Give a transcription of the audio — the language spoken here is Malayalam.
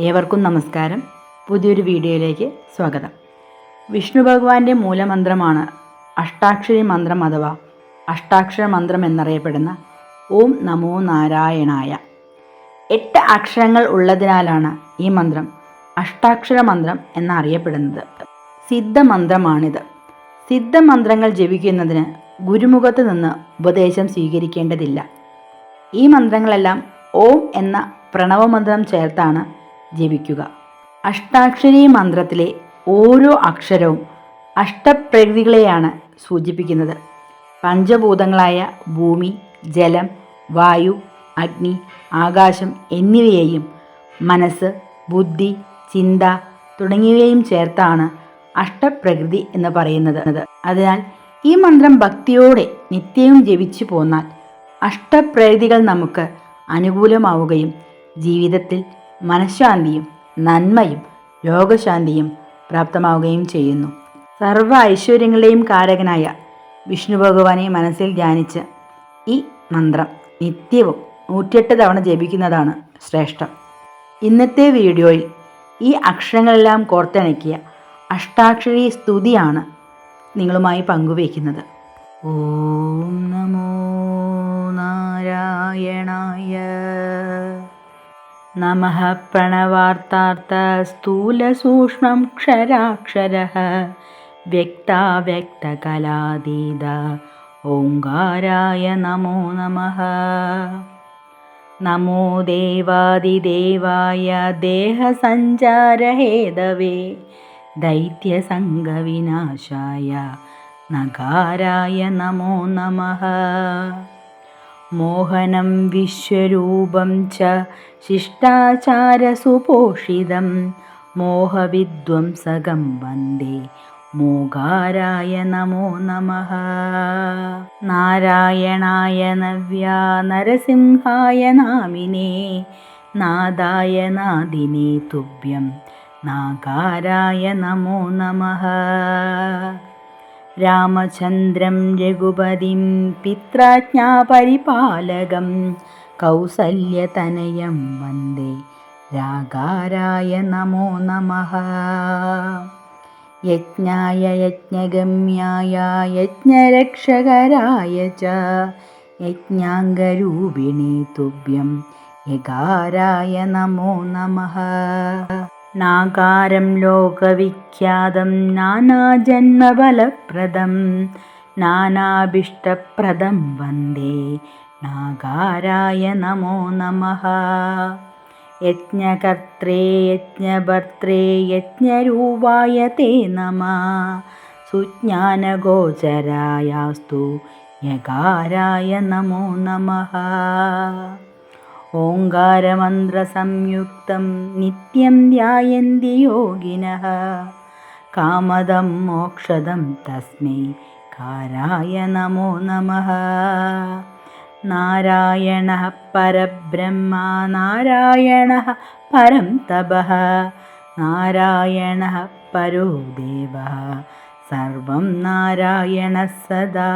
ഏവർക്കും നമസ്കാരം. പുതിയൊരു വീഡിയോയിലേക്ക് സ്വാഗതം. വിഷ്ണു ഭഗവാന്റെ മൂലമന്ത്രമാണ് അഷ്ടാക്ഷരി മന്ത്രം അഥവാ അഷ്ടാക്ഷര മന്ത്രം എന്നറിയപ്പെടുന്ന ഓം നമോ നാരായണായ. 8 അക്ഷരങ്ങൾ ഉള്ളതിനാലാണ് ഈ മന്ത്രം അഷ്ടാക്ഷര മന്ത്രം എന്നറിയപ്പെടുന്നത്. സിദ്ധമന്ത്രമാണിത്. സിദ്ധമന്ത്രങ്ങൾ ജപിക്കുന്നതിന് ഗുരുമുഖത്ത് നിന്ന് ഉപദേശം സ്വീകരിക്കേണ്ടതില്ല. ഈ മന്ത്രങ്ങളെല്ലാം ഓം എന്ന പ്രണവമന്ത്രം ചേർത്താണ് ജപിക്കുക. അഷ്ടാക്ഷരി മന്ത്രത്തിലെ ഓരോ അക്ഷരവും അഷ്ടപ്രകൃതികളെയാണ് സൂചിപ്പിക്കുന്നത്. പഞ്ചഭൂതങ്ങളായ ഭൂമി, ജലം, വായു, അഗ്നി, ആകാശം എന്നിവയെയും മനസ്സ്, ബുദ്ധി, ചിന്ത തുടങ്ങിയവയും ചേർത്താണ് അഷ്ടപ്രകൃതി എന്ന് പറയുന്നത്. അതിനാൽ ഈ മന്ത്രം ഭക്തിയോടെ നിത്യവും ജപിച്ചു പോന്നാൽ അഷ്ടപ്രകൃതികൾ നമുക്ക് അനുകൂലമാവുകയും ജീവിതത്തിൽ മനഃശാന്തിയും നന്മയും രോഗശാന്തിയും പ്രാപ്തമാവുകയും ചെയ്യുന്നു. സർവ്വ ഐശ്വര്യങ്ങളുടെയും കാരകനായ വിഷ്ണു ഭഗവാനെ മനസ്സിൽ ധ്യാനിച്ച് ഈ മന്ത്രം നിത്യവും 108 തവണ ജപിക്കുന്നതാണ് ശ്രേഷ്ഠം. ഇന്നത്തെ വീഡിയോയിൽ ഈ അക്ഷരങ്ങളെല്ലാം കോർത്തിണക്കിയ അഷ്ടാക്ഷരി സ്തുതിയാണ് നിങ്ങളുമായി പങ്കുവയ്ക്കുന്നത്. ഓം നമോ നാരായണായ. നമഃ പ്രണവാർത്ഥാർത്ഥ സ്ഥൂലസൂക്ഷ്മം ക്ഷരാക്ഷരഃ വ്യക്താവ്യക്തകലാതീത ഓംകാരായ നമോ നമഃ. നമോ ദേവാദിദേവായ ദേഹസഞ്ചാരഹേതവേ ദൈത്യസംഘവിനാശായ നകാരായ നമോ നമഃ. മോഹനം വിശ്വരൂപം ച ശിഷ്ടാചാരസുപോഷിതം മോഹവിധ്വംസകം വന്ദേ മോകാരായ നമോ നമഃ. നാരായണായ നവ്യാ നരസിംഹായ നാമിനേ നാദായ നാദിനേ തുഭ്യം നാകാരായ നമോ നമഃ. രാമചന്ദ്രം രഘുപതിം പിത്രാജ്ഞാപരിപാലകം കൗസല്യതനയം വന്ദേ രാഗാരായ നമോ നമഃ. യജ്ഞായ യജ്ഞഗമ്യായ യജ്ഞരക്ഷകരായ ച യജ്ഞാംഗരൂപിണേ തുഭ്യം യകാരായ നമോ നമഃ. നാകാരം ലോകവിഖ്യാതം നാനാജന്മഫലപ്രദം നാനാഭീഷ്ടപ്രദം വന്ദേ നാകാരായ നമോ നമഃ. യജ്ഞകർത്രേ യജ്ഞഭർത്രേ യജ്ഞരൂപായ തേ നമഃ സുജ്ഞാനഗോചരായാസ്തു യകാരായ നമോ നമഃ. ഓംകാരമന്ത്രസംയുക്തം നിത്യം ധ്യായന്തി യോഗിനഃ കാമദം മോക്ഷദം തസ്മൈ കാരായ നമോ നമഃ. നാരായണഃ പരബ്രഹ്മ നാരായണഃ പരം തപഃ നാരായണഃ പരോ ദേവഃ സർവം നാരായണഃ സദാ.